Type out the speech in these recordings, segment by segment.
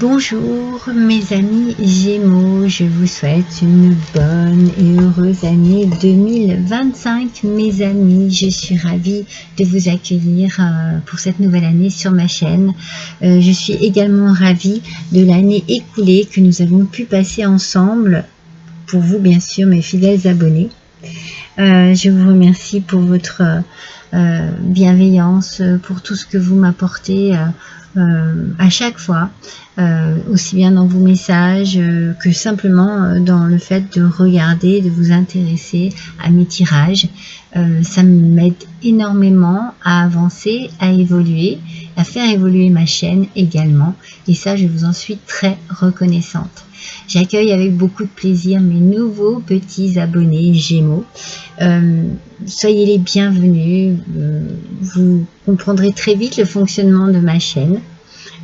Bonjour mes amis Gémeaux, je vous souhaite une bonne et heureuse année 2025 mes amis. Je suis ravie de vous accueillir pour cette nouvelle année sur ma chaîne. Je suis également ravie de l'année écoulée que nous avons pu passer ensemble, pour vous bien sûr mes fidèles abonnés. Je vous remercie pour votre bienveillance, pour tout ce que vous m'apportez à chaque fois, aussi bien dans vos messages que simplement dans le fait de regarder, de vous intéresser à mes tirages. Ça m'aide énormément à avancer, à évoluer, à faire évoluer ma chaîne également, et ça je vous en suis très reconnaissante. J'accueille avec beaucoup de plaisir mes nouveaux petits abonnés Gémeaux. Soyez les bienvenus, vous comprendrez très vite le fonctionnement de ma chaîne.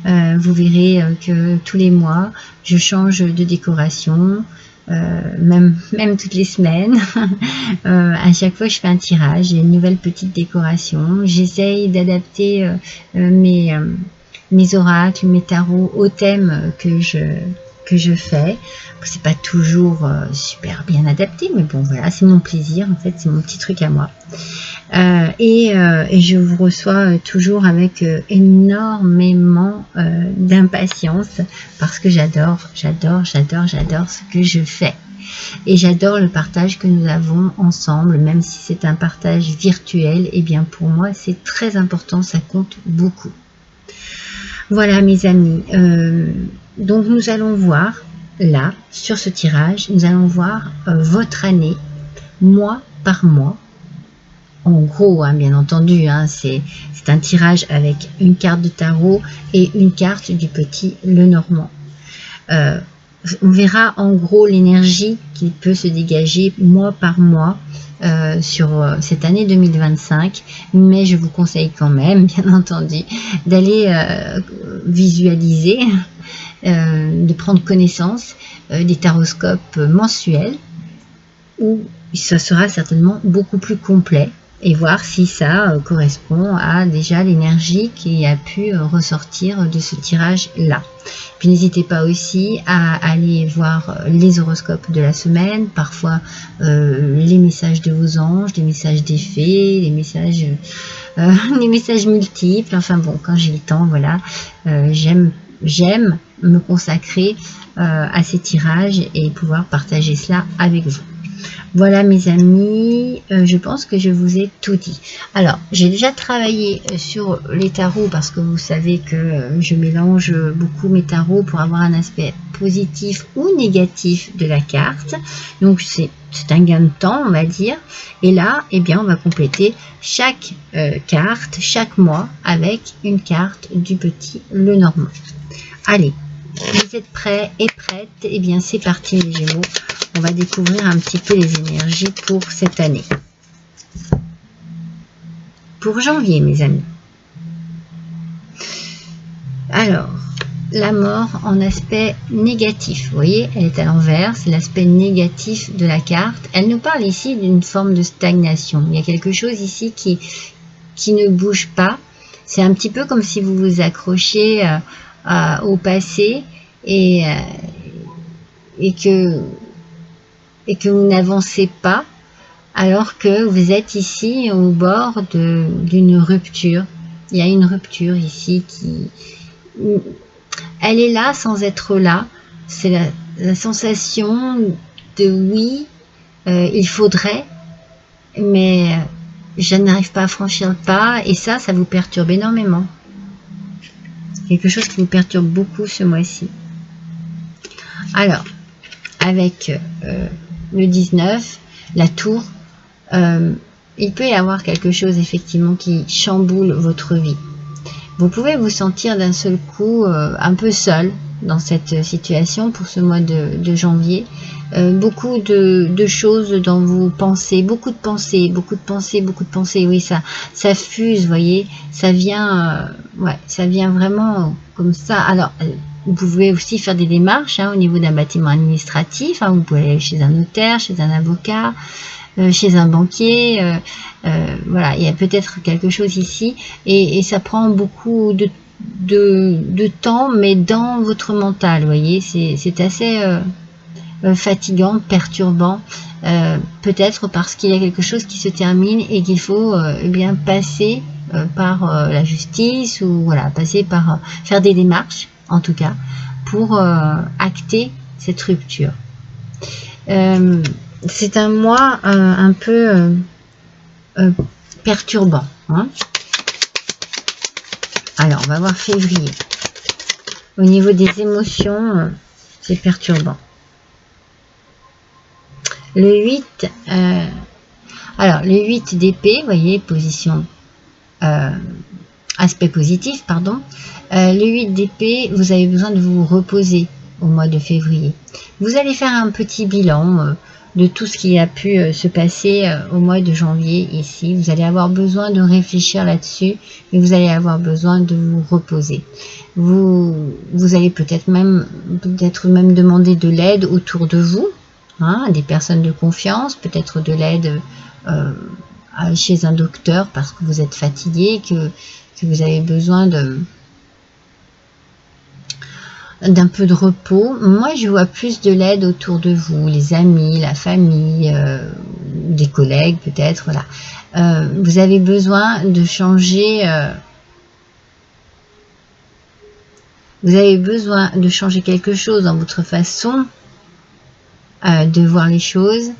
Vous verrez que tous les mois je change de décoration, même toutes les semaines. À chaque fois je fais un tirage, j'ai une nouvelle petite décoration. J'essaye d'adapter mes oracles, mes tarots au thème que je fais. C'est pas toujours super bien adapté, mais bon voilà, c'est mon plaisir en fait, c'est mon petit truc à moi. Et je vous reçois toujours avec énormément d'impatience, parce que j'adore ce que je fais, et j'adore le partage que nous avons ensemble, même si c'est un partage virtuel. Et bien pour moi c'est très important, ça compte beaucoup. Voilà mes amis, donc nous allons voir là sur ce tirage, nous allons voir votre année mois par mois. En gros, hein, bien entendu, hein, c'est un tirage avec une carte de tarot et une carte du petit Lenormand. On verra en gros l'énergie qui peut se dégager mois par mois sur cette année 2025, mais je vous conseille quand même, bien entendu, d'aller visualiser, de prendre connaissance des taroscopes mensuels, où ça sera certainement beaucoup plus complet, et voir si ça correspond à déjà l'énergie qui a pu ressortir de ce tirage là. Puis n'hésitez pas aussi à aller voir les horoscopes de la semaine, parfois les messages de vos anges, les messages des fées, les messages multiples. Enfin bon, quand j'ai le temps, voilà, j'aime me consacrer à ces tirages et pouvoir partager cela avec vous. Voilà mes amis, je pense que je vous ai tout dit. Alors, j'ai déjà travaillé sur les tarots, parce que vous savez que je mélange beaucoup mes tarots pour avoir un aspect positif ou négatif de la carte. Donc c'est un gain de temps, on va dire. Et là, eh bien, on va compléter chaque carte, chaque mois, avec une carte du petit Lenormand. Allez, vous êtes prêts et prêtes? Eh bien, c'est parti les Gémeaux. On va découvrir un petit peu les énergies pour cette année. Pour janvier, mes amis. Alors, la mort en aspect négatif. Vous voyez, elle est à l'envers. C'est l'aspect négatif de la carte. Elle nous parle ici d'une forme de stagnation. Il y a quelque chose ici qui ne bouge pas. C'est un petit peu comme si vous vous accrochiez au passé et que vous n'avancez pas, alors que vous êtes ici au bord d'une rupture. Il y a une rupture ici elle est là sans être là. C'est la sensation de oui, il faudrait, mais je n'arrive pas à franchir le pas, et ça vous perturbe énormément. C'est quelque chose qui vous perturbe beaucoup ce mois-ci. Alors, avec le 19, la tour, il peut y avoir quelque chose effectivement qui chamboule votre vie. Vous pouvez vous sentir d'un seul coup un peu seul dans cette situation pour ce mois de janvier. Beaucoup de choses dans vos pensées, beaucoup de pensées, oui, ça fuse, vous voyez, ça vient vraiment comme ça. Alors, vous pouvez aussi faire des démarches au niveau d'un bâtiment administratif, vous pouvez aller chez un notaire, chez un avocat, chez un banquier, voilà, il y a peut-être quelque chose ici, et ça prend beaucoup de temps, mais dans votre mental, vous voyez, c'est assez fatigant, perturbant, peut-être parce qu'il y a quelque chose qui se termine et qu'il faut eh bien passer par la justice, ou voilà, passer par faire des démarches, en tout cas, pour acter cette rupture. C'est un mois un peu perturbant, hein. Alors, on va voir février. Au niveau des émotions, c'est perturbant. Le 8, alors le 8 d'épée, vous voyez, position, aspect positif, pardon. Le 8 d'épée, vous avez besoin de vous reposer au mois de février. Vous allez faire un petit bilan de tout ce qui a pu se passer au mois de janvier ici. Vous allez avoir besoin de réfléchir là-dessus et vous allez avoir besoin de vous reposer. Vous allez peut-être même demander de l'aide autour de vous, hein, des personnes de confiance, peut-être de l'aide chez un docteur parce que vous êtes fatigué, que vous avez besoin d'un peu de repos. Moi, je vois plus de l'aide autour de vous, les amis, la famille, des collègues peut-être, voilà. Vous avez besoin de changer... vous avez besoin de changer quelque chose dans votre façon de voir les choses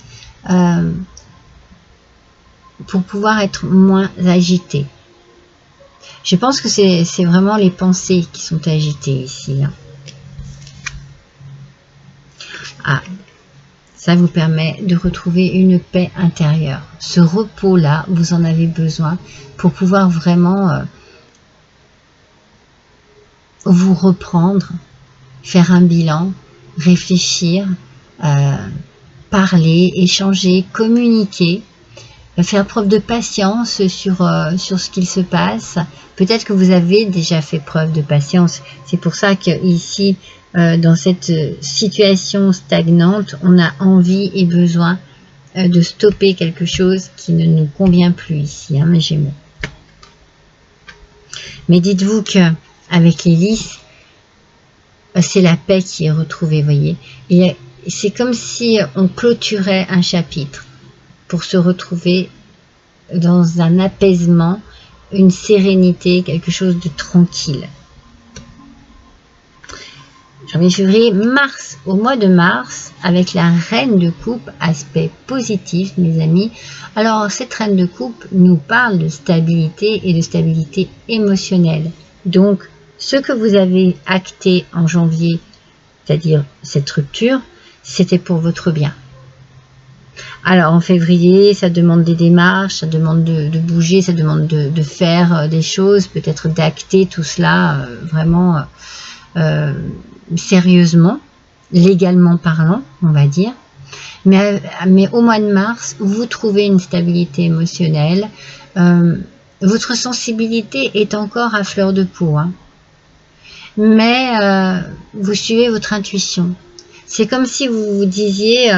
pour pouvoir être moins agité. Je pense que c'est vraiment les pensées qui sont agitées ici, hein. Ah, ça vous permet de retrouver une paix intérieure. Ce repos-là, vous en avez besoin pour pouvoir vraiment vous reprendre, faire un bilan, réfléchir, parler, échanger, communiquer, faire preuve de patience sur ce qu'il se passe. Peut-être que vous avez déjà fait preuve de patience. C'est pour ça que ici, dans cette situation stagnante, on a envie et besoin de stopper quelque chose qui ne nous convient plus ici, hein, mes Gémeaux. Mais dites-vous que avec l'hélice, c'est la paix qui est retrouvée, voyez. Et c'est comme si on clôturait un chapitre pour se retrouver dans un apaisement, une sérénité, quelque chose de tranquille. Janvier, février, mars. Au mois de mars, avec la reine de coupe, aspect positif, mes amis. Alors, cette reine de coupe nous parle de stabilité et de stabilité émotionnelle. Donc, ce que vous avez acté en janvier, c'est-à-dire cette rupture, c'était pour votre bien. Alors, en février, ça demande des démarches, ça demande de bouger, ça demande de faire des choses, peut-être d'acter tout cela vraiment sérieusement, légalement parlant, on va dire. Mais au mois de mars, vous trouvez une stabilité émotionnelle. Votre sensibilité est encore à fleur de peau, hein. Mais vous suivez votre intuition. C'est comme si vous vous disiez,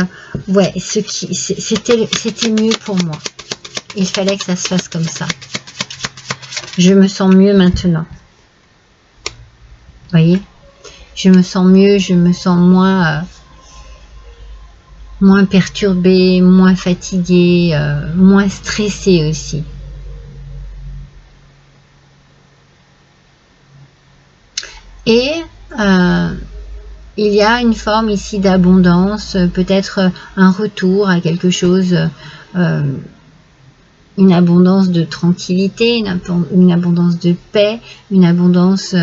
ouais, c'était mieux pour moi. Il fallait que ça se fasse comme ça. Je me sens mieux maintenant. Voyez, je me sens mieux, je me sens moins perturbée, moins fatiguée, moins stressée aussi. Et il y a une forme ici d'abondance, peut-être un retour à quelque chose, une abondance de tranquillité, une abondance de paix, une abondance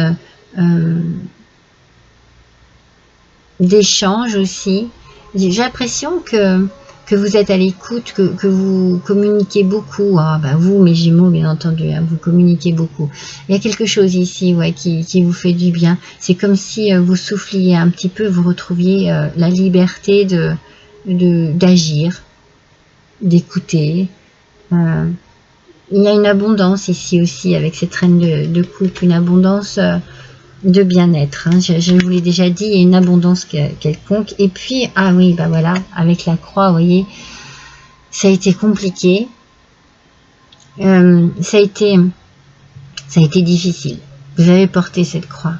d'échange aussi. J'ai l'impression que vous êtes à l'écoute, que vous communiquez beaucoup. Ah, bah vous, mes Gémeaux, bien entendu, hein, vous communiquez beaucoup. Il y a quelque chose ici, ouais, qui vous fait du bien. C'est comme si vous souffliez un petit peu, vous retrouviez la liberté d'agir, d'écouter. Il y a une abondance ici aussi avec cette reine de coupe, une abondance de bien-être, hein. Je vous l'ai déjà dit, il y a une abondance quelconque. Et puis, ah oui, bah voilà, avec la croix, vous voyez, ça a été compliqué, ça a été difficile. Vous avez porté cette croix.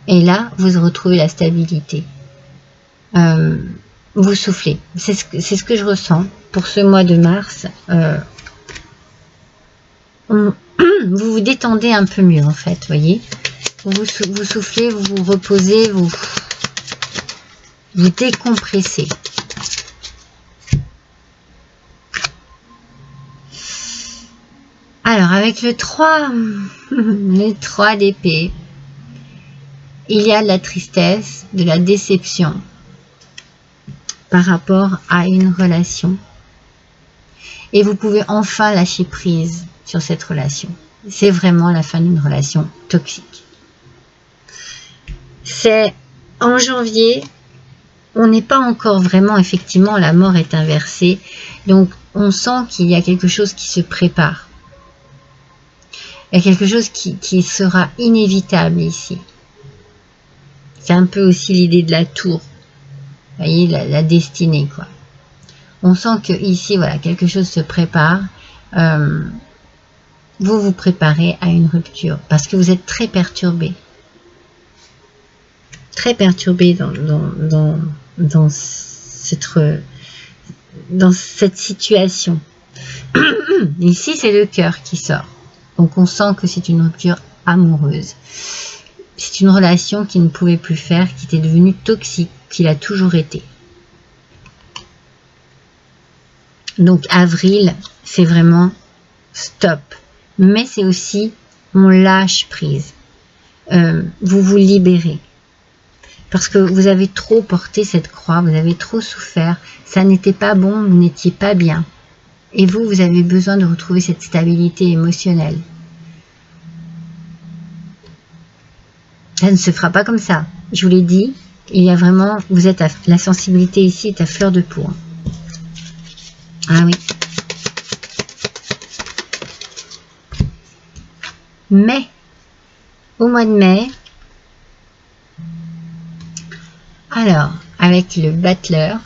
Et là, vous retrouvez la stabilité. Vous soufflez. C'est ce que je ressens pour ce mois de mars. Vous vous détendez un peu mieux, en fait, voyez. Vous soufflez, vous vous reposez, vous décompressez. Alors, avec le 3 d'épée, il y a de la tristesse, de la déception par rapport à une relation. Et vous pouvez enfin lâcher prise sur cette relation. C'est vraiment la fin d'une relation toxique. C'est en janvier, on n'est pas encore vraiment, effectivement, la mort est inversée. Donc, on sent qu'il y a quelque chose qui se prépare. Il y a quelque chose qui sera inévitable ici. C'est un peu aussi l'idée de la tour. Vous voyez, la destinée, quoi. On sent que ici, voilà, quelque chose se prépare. Vous vous préparez à une rupture parce que vous êtes très perturbé. Très perturbé dans cette situation. Ici, c'est le cœur qui sort. Donc, on sent que c'est une rupture amoureuse. C'est une relation qui ne pouvait plus faire, qui était devenue toxique, qu'il a toujours été. Donc, avril, c'est vraiment stop. Mais c'est aussi, on lâche prise. Vous vous libérez. Parce que vous avez trop porté cette croix, vous avez trop souffert, ça n'était pas bon, vous n'étiez pas bien. Et vous avez besoin de retrouver cette stabilité émotionnelle. Ça ne se fera pas comme ça. Je vous l'ai dit, il y a vraiment, la sensibilité ici est à fleur de peau. Ah oui. Mais, au mois de mai, alors, avec le battleur,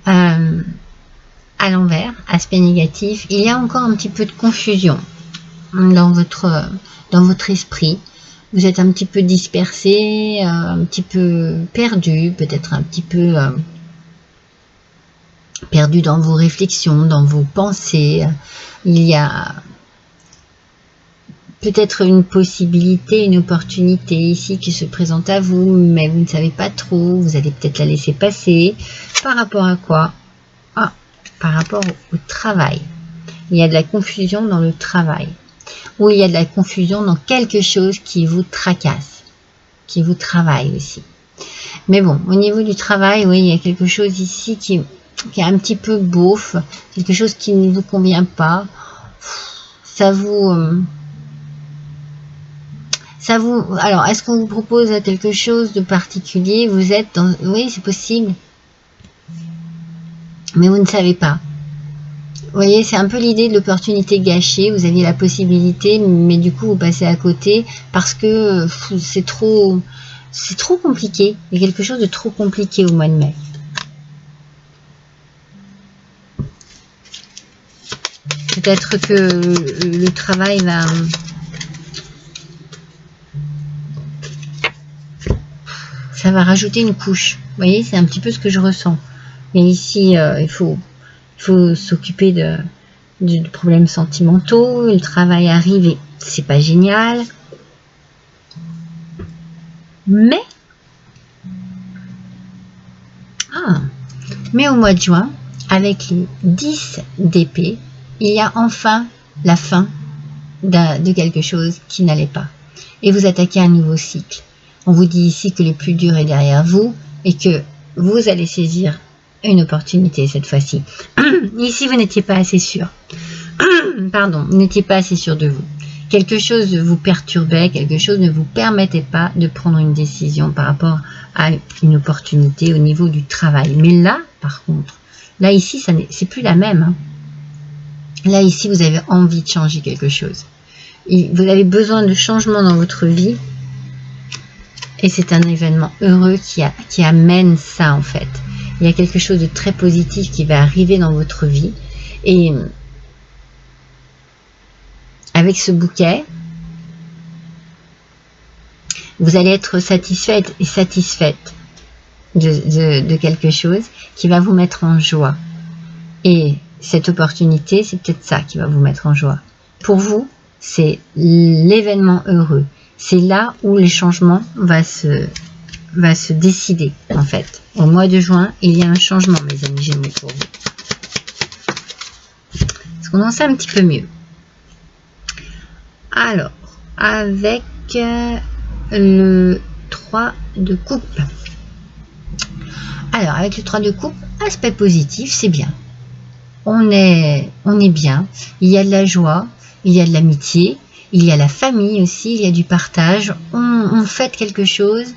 à l'envers, aspect négatif, il y a encore un petit peu de confusion dans votre esprit. Vous êtes un petit peu dispersé, un petit peu perdu, peut-être un petit peu perdu dans vos réflexions, dans vos pensées. Il y a peut-être une possibilité, une opportunité ici qui se présente à vous, mais vous ne savez pas trop, vous allez peut-être la laisser passer. Par rapport à quoi? Ah, par rapport au travail. Il y a de la confusion dans le travail. Ou il y a de la confusion dans quelque chose qui vous tracasse, qui vous travaille aussi. Mais bon, au niveau du travail, oui, il y a quelque chose ici qui est un petit peu beauf, quelque chose qui ne vous convient pas. Ça vous... alors, est-ce qu'on vous propose quelque chose de particulier? Vous êtes dans... Oui, c'est possible. Mais vous ne savez pas. Vous voyez, c'est un peu l'idée de l'opportunité gâchée. Vous aviez la possibilité, mais du coup, vous passez à côté parce que c'est trop compliqué. Il y a quelque chose de trop compliqué au mois de mai. Peut-être que le travail va... Ça va rajouter une couche. Vous voyez, c'est un petit peu ce que je ressens. Et ici, il faut s'occuper de problèmes sentimentaux. Le travail arrive et c'est pas génial. Mais au mois de juin, avec les 10 d'épée, il y a enfin la fin de quelque chose qui n'allait pas. Et vous attaquez un nouveau cycle. On vous dit ici que le plus dur est derrière vous et que vous allez saisir une opportunité cette fois-ci. Ici, vous n'étiez pas assez sûr. Pardon, vous n'étiez pas assez sûr de vous. Quelque chose vous perturbait, quelque chose ne vous permettait pas de prendre une décision par rapport à une opportunité au niveau du travail. Mais là, par contre, là ici, c'est plus la même. Hein. Là ici, vous avez envie de changer quelque chose. Vous avez besoin de changement dans votre vie. Et c'est un événement heureux qui amène ça en fait. Il y a quelque chose de très positif qui va arriver dans votre vie. Et avec ce bouquet, Vous allez être satisfaite et satisfaite de quelque chose qui va vous mettre en joie. Et cette opportunité, c'est peut-être ça qui va vous mettre en joie. Pour vous, c'est l'événement heureux. C'est là où le changement va se décider, en fait. Au mois de juin, il y a un changement, mes amis Gémeaux, pour vous. Est-ce qu'on en sait un petit peu mieux? Alors, avec le 3 de coupe. Alors, avec le 3 de coupe, aspect positif, c'est bien. On est bien. Il y a de la joie, il y a de l'amitié, il y a la famille aussi, il y a du partage. On fête quelque chose.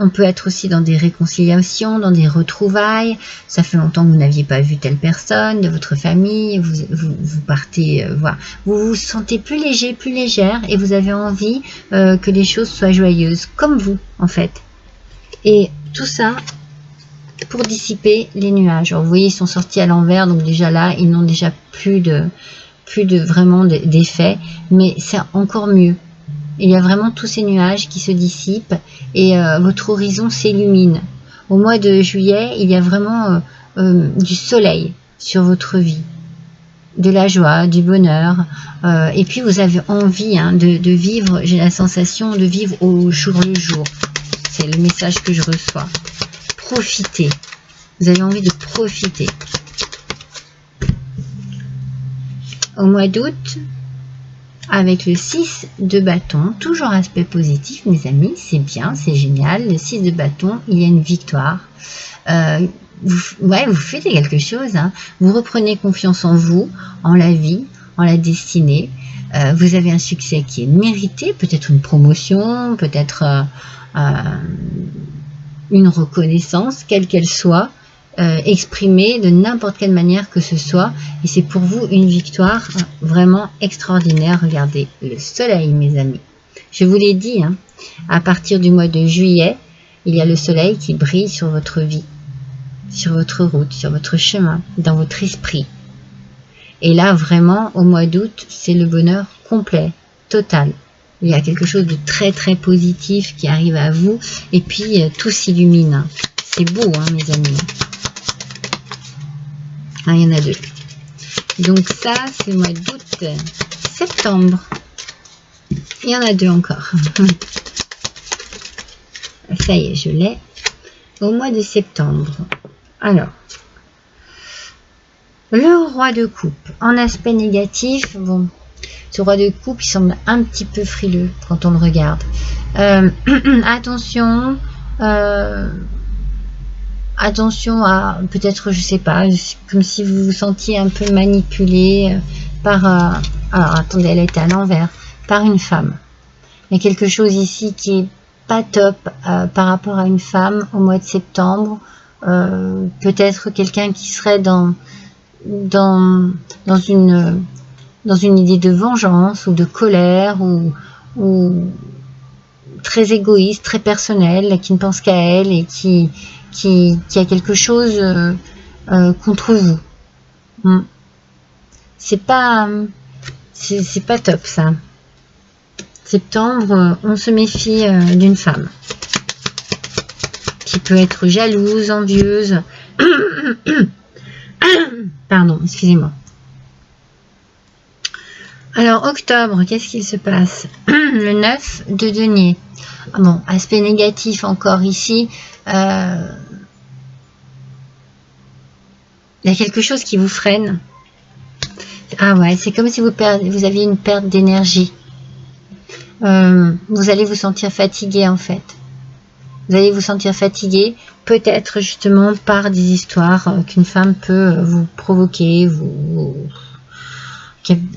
On peut être aussi dans des réconciliations, dans des retrouvailles. Ça fait longtemps que vous n'aviez pas vu telle personne de votre famille. Vous partez voir. Vous vous sentez plus léger, plus légère, et vous avez envie que les choses soient joyeuses, comme vous en fait. Et tout ça pour dissiper les nuages. Alors, vous voyez, ils sont sortis à l'envers, donc déjà là, ils n'ont déjà plus de vraiment d'effet, mais c'est encore mieux. Il y a vraiment tous ces nuages qui se dissipent et votre horizon s'illumine. Au mois de juillet, il y a vraiment du soleil sur votre vie, de la joie, du bonheur, et puis vous avez envie de vivre, j'ai la sensation de vivre au jour le jour. C'est le message que je reçois. Profitez. Vous avez envie de profiter. Au mois d'août, avec le 6 de bâton, toujours aspect positif, mes amis, c'est bien, c'est génial. Le 6 de bâton, il y a une victoire. Vous faites quelque chose. Vous reprenez confiance en vous, en la vie, en la destinée. Vous avez un succès qui est mérité, peut-être une promotion, peut-être une reconnaissance, quelle qu'elle soit, exprimée de n'importe quelle manière que ce soit, et c'est pour vous une victoire vraiment extraordinaire. Regardez le soleil, mes amis. Je vous l'ai dit, à partir du mois de juillet, il y a le soleil qui brille sur votre vie, sur votre route, sur votre chemin, dans votre esprit. Et là, vraiment, au mois d'août, c'est le bonheur complet, total. Il y a quelque chose de très très positif qui arrive à vous, et puis tout s'illumine. C'est beau, mes amis. Il y en a deux. Donc ça, c'est le mois d'août. Septembre. Il y en a deux encore. Ça y est, je l'ai. Au mois de septembre. Alors, le roi de coupe. En aspect négatif, bon, ce roi de coupe, il semble un petit peu frileux quand on le regarde. Attention, attention à, peut-être, je sais pas, comme si vous vous sentiez un peu manipulé par, alors attendez, elle était à l'envers, par une femme. Il y a quelque chose ici qui est pas top par rapport à une femme au mois de septembre. Peut-être quelqu'un qui serait dans une idée de vengeance ou de colère ou très égoïste, très personnel, qui ne pense qu'à elle et qui a quelque chose contre vous. C'est pas top ça. Septembre, on se méfie d'une femme qui peut être jalouse, envieuse. Pardon, excusez-moi. Alors, octobre, qu'est-ce qu'il se passe? Le 9 de denier. Bon, aspect négatif encore ici. Il y a quelque chose qui vous freine. Ah ouais, c'est comme si vous aviez une perte d'énergie. Vous allez vous sentir fatigué en fait. Vous allez vous sentir fatigué, peut-être justement par des histoires qu'une femme peut vous provoquer,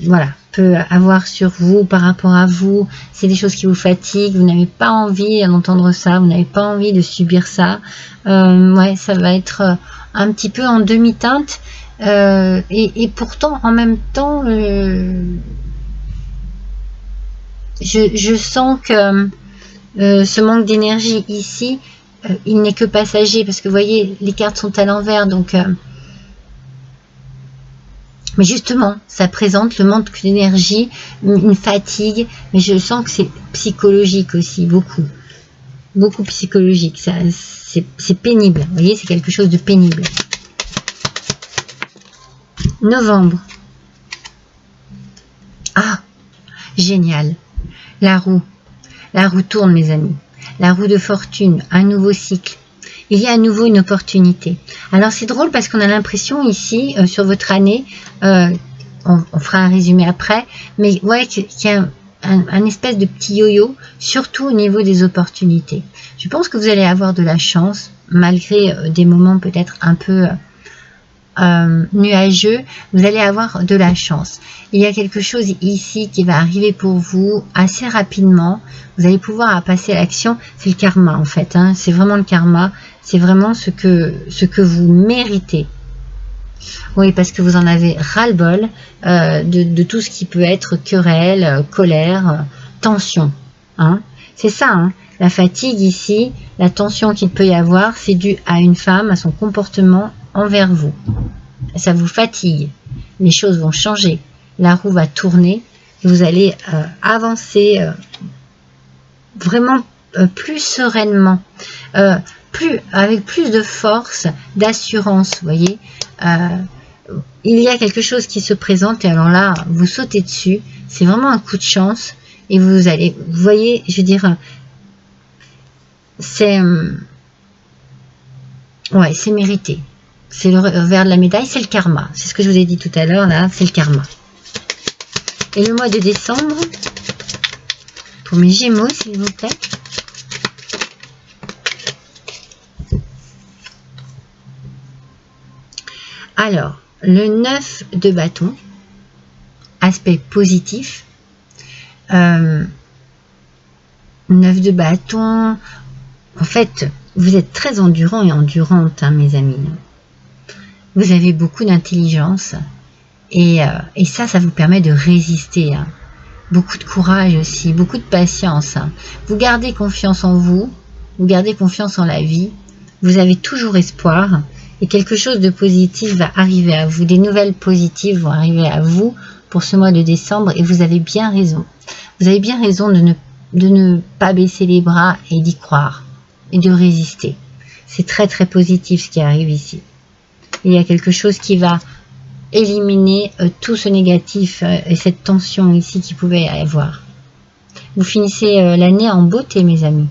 voilà, peut avoir sur vous, par rapport à vous. C'est des choses qui vous fatiguent, vous n'avez pas envie d'entendre ça, vous n'avez pas envie de subir ça. Ouais, ça va être un petit peu en demi-teinte, et pourtant, en même temps, je sens que ce manque d'énergie ici, il n'est que passager, parce que vous voyez, les cartes sont à l'envers, donc... mais justement, ça présente le manque d'énergie, une fatigue, mais je sens que c'est psychologique aussi, beaucoup. beaucoup psychologique. C'est pénible. Vous voyez, c'est quelque chose de pénible. Novembre. Ah, génial. La roue. La roue tourne, mes amis. La roue de fortune, un nouveau cycle. Il y a à nouveau une opportunité. Alors, c'est drôle parce qu'on a l'impression ici, sur votre année, on fera un résumé après, mais ouais, qu'il y a un espèce de petit yo-yo, surtout au niveau des opportunités. Je pense que vous allez avoir de la chance, malgré des moments peut-être un peu nuageux, vous allez avoir de la chance. Il y a quelque chose ici qui va arriver pour vous assez rapidement. Vous allez pouvoir passer à l'action. C'est le karma en fait. Hein. C'est vraiment le karma. C'est vraiment ce que vous méritez. Oui, parce que vous en avez ras-le-bol de tout ce qui peut être querelle, colère, tension. Hein. C'est ça, hein. La fatigue ici, la tension qu'il peut y avoir, c'est dû à une femme, à son comportement envers vous. Ça vous fatigue. Les choses vont changer. La roue va tourner. Vous allez avancer vraiment plus sereinement, avec plus de force, d'assurance, vous voyez. Il y a quelque chose qui se présente et alors là, vous sautez dessus. C'est vraiment un coup de chance et vous voyez, je veux dire, c'est mérité. C'est le revers de la médaille, c'est le karma. C'est ce que je vous ai dit tout à l'heure, là, c'est le karma. Et le mois de décembre, pour mes Gémeaux, s'il vous plaît. Alors, le 9 de bâton, aspect positif. 9 de bâton, en fait, vous êtes très endurant et endurante, hein, mes amis. Vous avez beaucoup d'intelligence et ça vous permet de résister. Hein. Beaucoup de courage aussi, beaucoup de patience. Hein. Vous gardez confiance en vous, vous gardez confiance en la vie, vous avez toujours espoir et quelque chose de positif va arriver à vous. Des nouvelles positives vont arriver à vous pour ce mois de décembre et vous avez bien raison. Vous avez bien raison de ne pas baisser les bras et d'y croire et de résister. C'est très très positif ce qui arrive ici. Il y a quelque chose qui va éliminer tout ce négatif et cette tension ici qui pouvait y avoir. Vous finissez l'année en beauté, mes amis.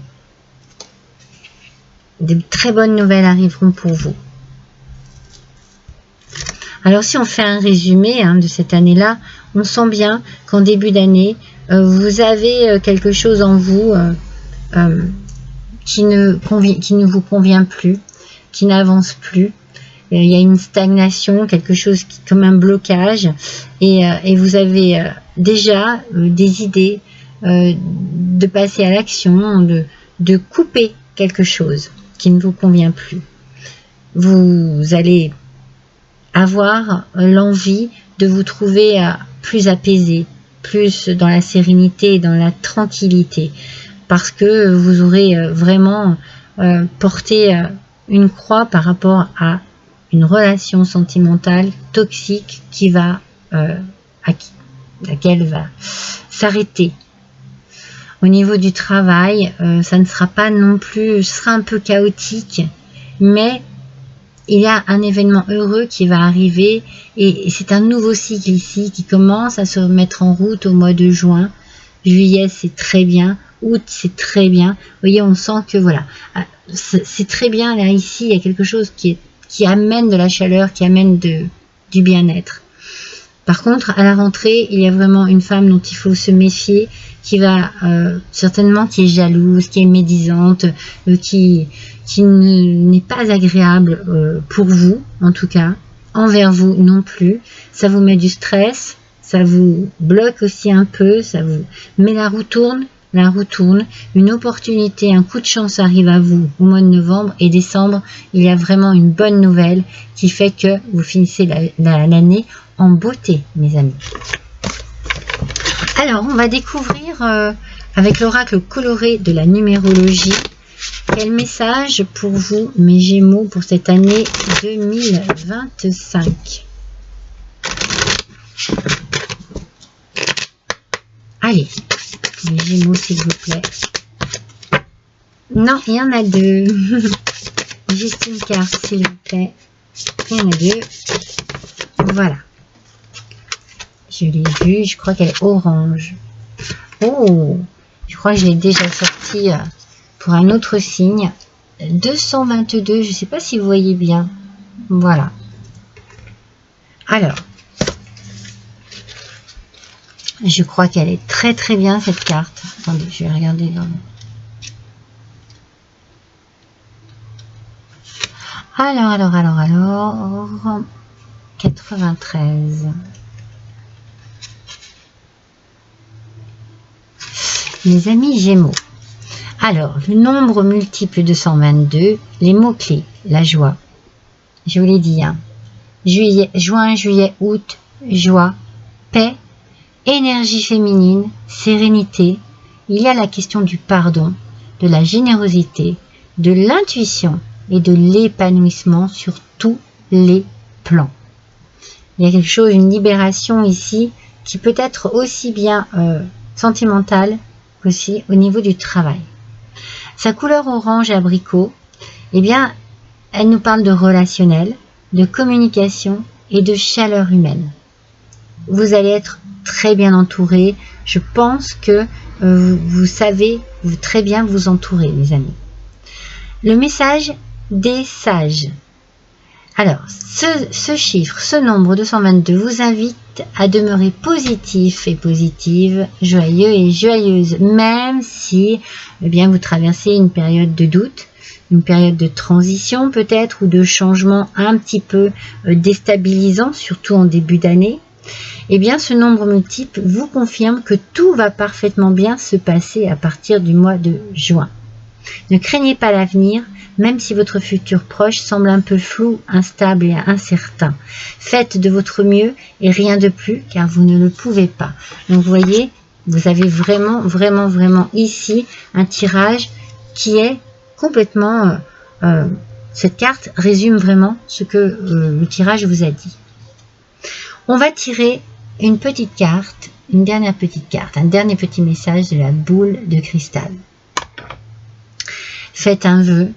De très bonnes nouvelles arriveront pour vous. Alors si on fait un résumé de cette année-là, on sent bien qu'en début d'année, vous avez quelque chose en vous qui ne vous convient plus, qui n'avance plus. Il y a une stagnation, quelque chose comme un blocage et vous avez déjà des idées de passer à l'action, de couper quelque chose qui ne vous convient plus. Vous allez avoir l'envie de vous trouver plus apaisé, plus dans la sérénité et dans la tranquillité parce que vous aurez vraiment porté une croix par rapport à une relation sentimentale toxique qui va laquelle va s'arrêter. Au niveau du travail, ça ne sera pas non plus, ce sera un peu chaotique, mais il y a un événement heureux qui va arriver et c'est un nouveau cycle ici qui commence à se mettre en route au mois de juin. Juillet, c'est très bien. Août, c'est très bien. Vous voyez, on sent que voilà, c'est très bien là ici. Il y a quelque chose qui amène de la chaleur, qui amène du bien-être. Par contre, à la rentrée, il y a vraiment une femme dont il faut se méfier, qui va certainement, qui est jalouse, qui est médisante, qui n'est pas agréable pour vous, en tout cas, envers vous non plus. Ça vous met du stress, ça vous bloque aussi un peu, mais la roue tourne, une opportunité, un coup de chance arrive à vous au mois de novembre et décembre, il y a vraiment une bonne nouvelle qui fait que vous finissez l'année en beauté, mes amis. Alors, on va découvrir avec l'oracle coloré de la numérologie quel message pour vous, mes Gémeaux, pour cette année 2025. Allez, mes Gémeaux, s'il vous plaît. Non, il y en a deux. Juste une carte, s'il vous plaît. Il y en a deux. Voilà. Je l'ai vue, je crois qu'elle est orange. Oh, je crois que je l'ai déjà sortie pour un autre signe. 222, je ne sais pas si vous voyez bien. Voilà. Alors, je crois qu'elle est très très bien cette carte. Attendez, je vais regarder dans le... Alors, 93. Mes amis Gémeaux. Alors, le nombre multiple de 122, les mots-clés, la joie. Je vous l'ai dit, hein. Juin, juillet, août, joie, paix, énergie féminine, sérénité. Il y a la question du pardon, de la générosité, de l'intuition et de l'épanouissement sur tous les plans. Il y a quelque chose, une libération ici qui peut être aussi bien sentimentale qu'aussi au niveau du travail. Sa couleur orange abricot, eh bien, elle nous parle de relationnel, de communication et de chaleur humaine. Vous allez être très bien entouré. Je pense que vous savez très bien vous entourer, mes amis. Le message des sages. Alors, ce chiffre, ce nombre 222 vous invite à demeurer positif et positive, joyeux et joyeuse, même si eh bien, vous traversez une période de doute, une période de transition peut-être, ou de changement un petit peu déstabilisant, surtout en début d'année. Eh bien, ce nombre multiple vous confirme que tout va parfaitement bien se passer à partir du mois de juin. Ne craignez pas l'avenir, même si votre futur proche semble un peu flou, instable et incertain. Faites de votre mieux et rien de plus, car vous ne le pouvez pas. Donc, vous voyez, vous avez vraiment ici un tirage qui est complètement... cette carte résume vraiment ce que le tirage vous a dit. On va tirer une petite carte, une dernière petite carte, un dernier petit message de la boule de cristal. Faites un vœu,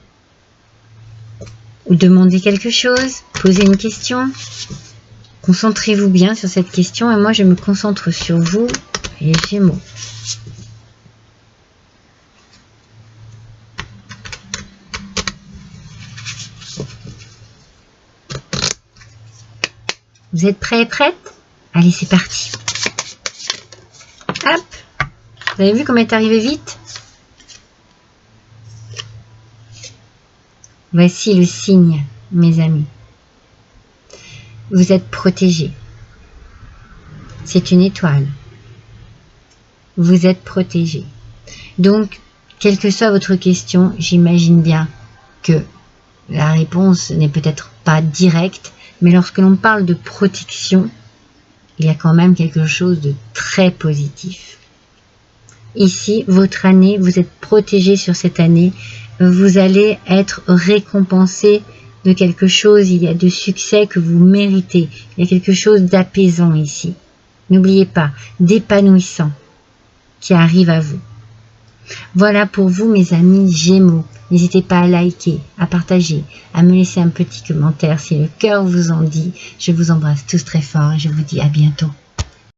ou demandez quelque chose, posez une question, concentrez-vous bien sur cette question et moi je me concentre sur vous, les Gémeaux. Vous êtes prêts et prêtes? Allez, c'est parti. Hop! Vous avez vu comment est arrivé vite? Voici le signe, mes amis. Vous êtes protégés. C'est une étoile. Vous êtes protégés. Donc, quelle que soit votre question, j'imagine bien que la réponse n'est peut-être pas directe, mais lorsque l'on parle de protection, il y a quand même quelque chose de très positif. Ici, votre année, vous êtes protégé sur cette année, vous allez être récompensé de quelque chose, il y a de succès que vous méritez, il y a quelque chose d'apaisant ici. N'oubliez pas, d'épanouissant qui arrive à vous. Voilà pour vous, mes amis Gémeaux. N'hésitez pas à liker, à partager, à me laisser un petit commentaire si le cœur vous en dit. Je vous embrasse tous très fort et je vous dis à bientôt.